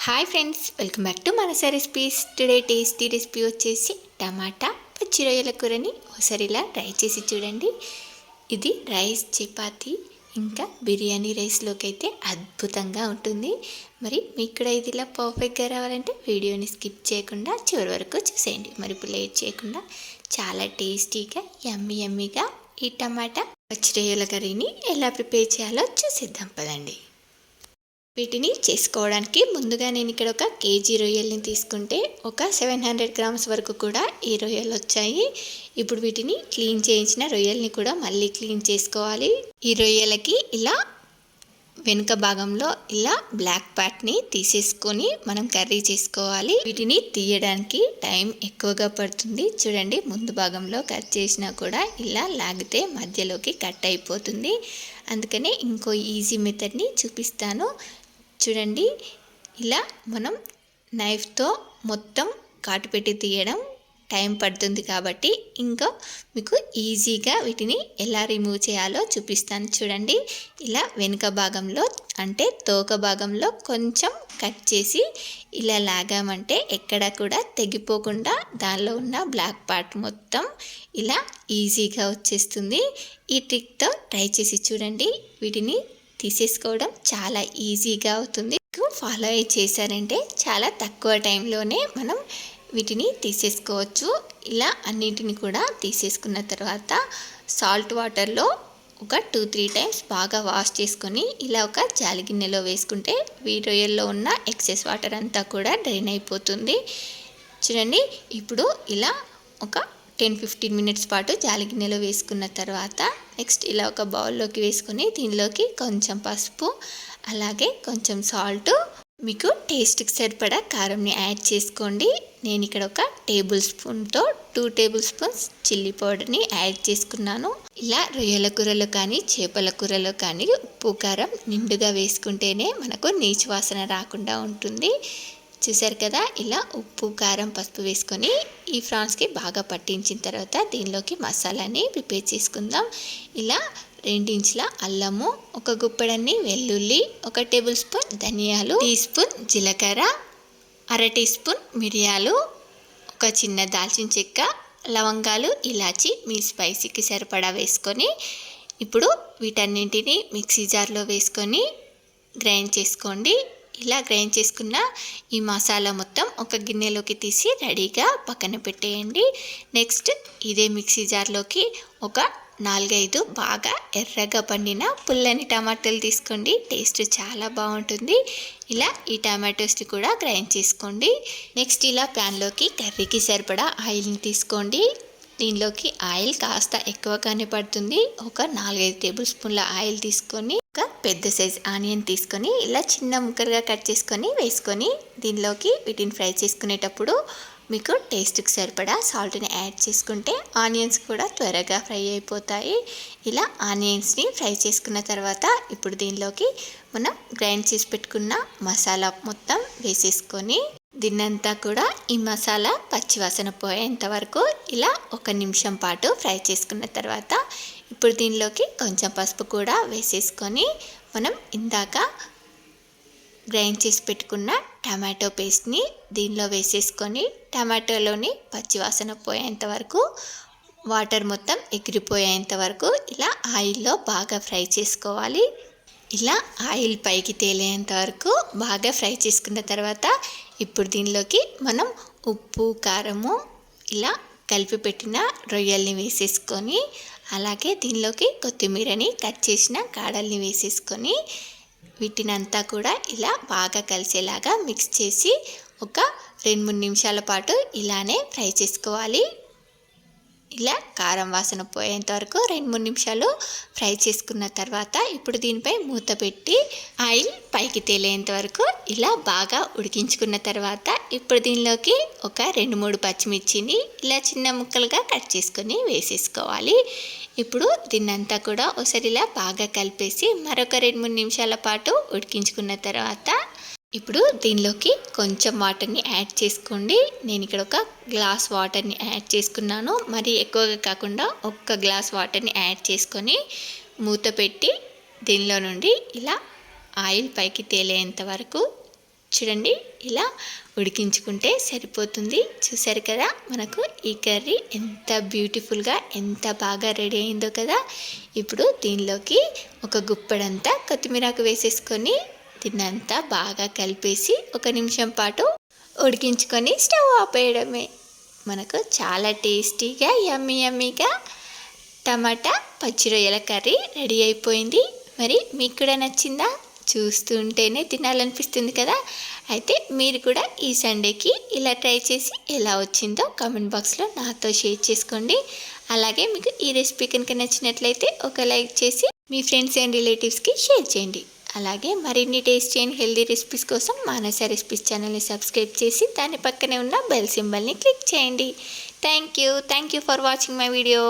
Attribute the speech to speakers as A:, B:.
A: Hi friends, welcome back to Manasa recipes. Today tasty recipe వచ్చేసి టమాటా పచ్చి రొయ్యల కూరని ఒకసారి ఇలా ట్రై చేసి చూడండి. ఇది రైస్, చపాతీ ఇంకా బిర్యానీ రైస్లోకి అయితే అద్భుతంగా ఉంటుంది. మరి మీకు కూడా ఇది ఇలా పర్ఫెక్ట్గా రావాలంటే వీడియోని స్కిప్ చేయకుండా చివరి వరకు చూసేయండి. మరి ఇప్పుడు లేట్ చేయకుండా చాలా టేస్టీగా యమ్మీగా ఈ టమాటా పచ్చి రొయ్యల కర్రీని ఎలా ప్రిపేర్ చేయాలో చూసేద్దాం పదండి. వీటిని చేసుకోవడానికి ముందుగా నేను ఇక్కడ ఒక కేజీ రొయ్యల్ని తీసుకుంటే ఒక 700 గ్రామ్స్ వరకు కూడా ఈ రొయ్యలు వచ్చాయి. ఇప్పుడు వీటిని క్లీన్ చేయించిన రొయ్యల్ని కూడా మళ్ళీ క్లీన్ చేసుకోవాలి. ఈ రొయ్యలకి ఇలా వెనుక భాగంలో ఇలా బ్లాక్ పార్ట్ని తీసేసుకొని మనం కర్రీ చేసుకోవాలి. వీటిని తీయడానికి టైం ఎక్కువగా పడుతుంది. చూడండి, ముందు భాగంలో కట్ చేసినా కూడా ఇలా లాగితే మధ్యలోకి కట్ అయిపోతుంది. అందుకనే ఇంకో ఈజీ మెథడ్ని చూపిస్తాను. చూడండి, ఇలా మనం నైఫ్తో మొత్తం కాటు పెట్టి తీయడం టైం పడుతుంది కాబట్టి ఇంకా మీకు ఈజీగా వీటిని ఎలా రిమూవ్ చేయాలో చూపిస్తాను. చూడండి, ఇలా వెనుక భాగంలో అంటే తోక భాగంలో కొంచెం కట్ చేసి ఇలా లాగామంటే ఎక్కడ కూడా తెగిపోకుండా దానిలో ఉన్న బ్లాక్ పార్ట్ మొత్తం ఇలా ఈజీగా వచ్చేస్తుంది. ఈ ట్రిక్తో ట్రై చేసి చూడండి. వీటిని తీసేసుకోవడం చాలా ఈజీగా అవుతుంది. ఫాలో అయ్యి చేశారంటే చాలా తక్కువ టైంలోనే మనం వీటిని తీసేసుకోవచ్చు. ఇలా అన్నింటిని కూడా తీసేసుకున్న తర్వాత సాల్ట్ వాటర్లో ఒక 2-3 టైమ్స్ బాగా వాష్ చేసుకొని ఇలా ఒక జాలి గిన్నెలో వేసుకుంటే రొయ్యల్లో ఉన్న ఎక్సెస్ వాటర్ అంతా కూడా డ్రైన్ అయిపోతుంది. చూడండి, ఇప్పుడు ఇలా ఒక 10-15 మినిట్స్ పాటు జాలి గిన్నెలో వేసుకున్న తర్వాత నెక్స్ట్ ఇలా ఒక బౌల్లోకి వేసుకొని దీనిలోకి కొంచెం పసుపు అలాగే కొంచెం సాల్ట్, మీకు టేస్ట్కి సరిపడా కారంని యాడ్ చేసుకోండి. నేను ఇక్కడ ఒక టేబుల్ స్పూన్తో 2 టేబుల్ స్పూన్స్ చిల్లీ పౌడర్ని యాడ్ చేసుకున్నాను. ఇలా రొయ్యల కూరలో కానీ చేపల కూరలో కానీ ఉప్పు కారం నిండుగా వేసుకుంటేనే మనకు నీచు వాసన రాకుండా ఉంటుంది. చూసారు కదా, ఇలా ఉప్పు కారం పసుపు వేసుకొని ఈ ఫ్రాన్స్కి బాగా పట్టించిన తర్వాత దీనిలోకి మసాలాని ప్రిపేర్ చేసుకుందాం. ఇలా 2 ఇంచుల అల్లము, ఒక గుప్పెడన్ని వెల్లుల్లి, 1 టేబుల్ స్పూన్ ధనియాలు, టీ స్పూన్ జీలకర్ర, 1/2 టీ స్పూన్ మిరియాలు, ఒక చిన్న దాల్చిన చెక్క, లవంగాలు, ఇలాచి మీ స్పైసీకి సరిపడా వేసుకొని ఇప్పుడు వీటన్నింటినీ మిక్సీ జార్లో వేసుకొని గ్రైండ్ చేసుకోండి. ఇలా గ్రైండ్ చేసుకున్న ఈ మసాలా మొత్తం ఒక గిన్నెలోకి తీసి రెడీగా పక్కన పెట్టేయండి. నెక్స్ట్ ఇదే మిక్సీ జార్లోకి ఒక 4-5 బాగా ఎర్రగా పండిన పుల్లని టమాటాలు తీసుకోండి. టేస్ట్ చాలా బాగుంటుంది. ఇలా ఈ టమాటోస్ని కూడా గ్రైండ్ చేసుకోండి. నెక్స్ట్ ఇలా ప్యాన్లోకి కర్రీకి సరిపడా ఆయిల్ని తీసుకోండి. దీనిలోకి ఆయిల్ కాస్త ఎక్కువగానే పడుతుంది. ఒక 4-5 టేబుల్ స్పూన్ల ఆయిల్ తీసుకొని ఒక పెద్ద సైజ్ ఆనియన్ తీసుకొని ఇలా చిన్న ముక్కలుగా కట్ చేసుకొని వేసుకొని దీనిలోకి వీటిని ఫ్రై చేసుకునేటప్పుడు మీకు టేస్ట్కి సరిపడా సాల్ట్ని యాడ్ చేసుకుంటే ఆనియన్స్ కూడా త్వరగా ఫ్రై అయిపోతాయి. ఇలా ఆనియన్స్ని ఫ్రై చేసుకున్న తర్వాత ఇప్పుడు దీనిలోకి మనం గ్రైండ్ చేసి పెట్టుకున్న మసాలా మొత్తం వేసేసుకొని దీన్నంతా కూడా ఈ మసాలా పచ్చివాసన పోయేంత వరకు ఇలా 1 నిమిషం పాటు ఫ్రై చేసుకున్న తర్వాత ఇప్పుడు దీనిలోకి కొంచెం పసుపు కూడా వేసేసుకొని మనం ఇందాక గ్రైండ్ చేసి పెట్టుకున్న టమాటో పేస్ట్ని దీనిలో వేసేసుకొని టమాటోలోని పచ్చివాసన పోయేంత వరకు వాటర్ మొత్తం ఎగిరిపోయేంత వరకు ఇలా ఆయిల్లో బాగా ఫ్రై చేసుకోవాలి. ఇలా ఆయిల్ పైకి తేలేంత వరకు బాగా ఫ్రై చేసుకున్న తర్వాత ఇప్పుడు దీనిలోకి మనం ఉప్పు కారము ఇలా కలిపి పెట్టిన రొయ్యల్ని వేసేసుకొని అలాగే దీనిలోకి కొత్తిమీరని కట్ చేసిన కాడల్ని వేసేసుకొని వీటినంతా కూడా ఇలా బాగా కలిసేలాగా మిక్స్ చేసి ఒక 2-3 నిమిషాల పాటు ఇలానే ఫ్రై చేసుకోవాలి. ఇలా కారం వాసన పోయేంత వరకు 2-3 నిమిషాలు ఫ్రై చేసుకున్న తర్వాత ఇప్పుడు దీనిపై మూత పెట్టి ఆయిల్ పైకి తేలేంత వరకు ఇలా బాగా ఉడికించుకున్న తర్వాత ఇప్పుడు దీనిలోకి ఒక 2-3 పచ్చిమిర్చిని ఇలా చిన్న ముక్కలుగా కట్ చేసుకొని వేసేసుకోవాలి. ఇప్పుడు దీన్నంతా కూడా ఒకసారి ఇలా బాగా కలిపేసి మరొక 2-3 నిమిషాల పాటు ఉడికించుకున్న తర్వాత ఇప్పుడు దీనిలోకి కొంచెం వాటర్ని యాడ్ చేసుకోండి. నేను ఇక్కడ ఒక గ్లాస్ వాటర్ని యాడ్ చేసుకున్నాను. మరి ఎక్కువగా కాకుండా 1 గ్లాస్ వాటర్ని యాడ్ చేసుకొని మూత పెట్టి దీనిలో నుండి ఇలా ఆయిల్ పైకి తేలేంత వరకు చూడండి ఇలా ఉడికించుకుంటే సరిపోతుంది. చూసారు కదా మనకు ఈ కర్రీ ఎంత బ్యూటిఫుల్గా ఎంత బాగా రెడీ అయిందో కదా. ఇప్పుడు దీనిలోకి ఒక గుప్పెడంతా కొత్తిమీరాకు వేసేసుకొని దీన్నంతా బాగా కలిపేసి 1 నిమిషం పాటు ఉడికించుకొని స్టవ్ ఆపేయడమే. మనకు చాలా టేస్టీగా యమ్మీగా టమాటా పచ్చి రొయ్యల కర్రీ రెడీ అయిపోయింది. మరి మీకు కూడా నచ్చిందా? చూస్తుంటేనే తినాలనిపిస్తుంది కదా. అయితే మీరు కూడా ఈ సండేకి ఇలా ట్రై చేసి ఎలా వచ్చిందో కామెంట్ బాక్స్లో నాతో షేర్ చేసుకోండి. అలాగే మీకు ఈ రెసిపీ కనుక నచ్చినట్లయితే ఒక లైక్ చేసి మీ ఫ్రెండ్స్ అండ్ రిలేటివ్స్కి షేర్ చేయండి. అలాగే మరిన్ని టేస్టీ అండ్ హెల్దీ రెసిపీస్ కోసం మానస రెసిపీస్ ఛానల్ని సబ్స్క్రైబ్ చేసి దాని పక్కనే ఉన్న బెల్ సింబల్ని క్లిక్ చేయండి. Thank you for watching my video.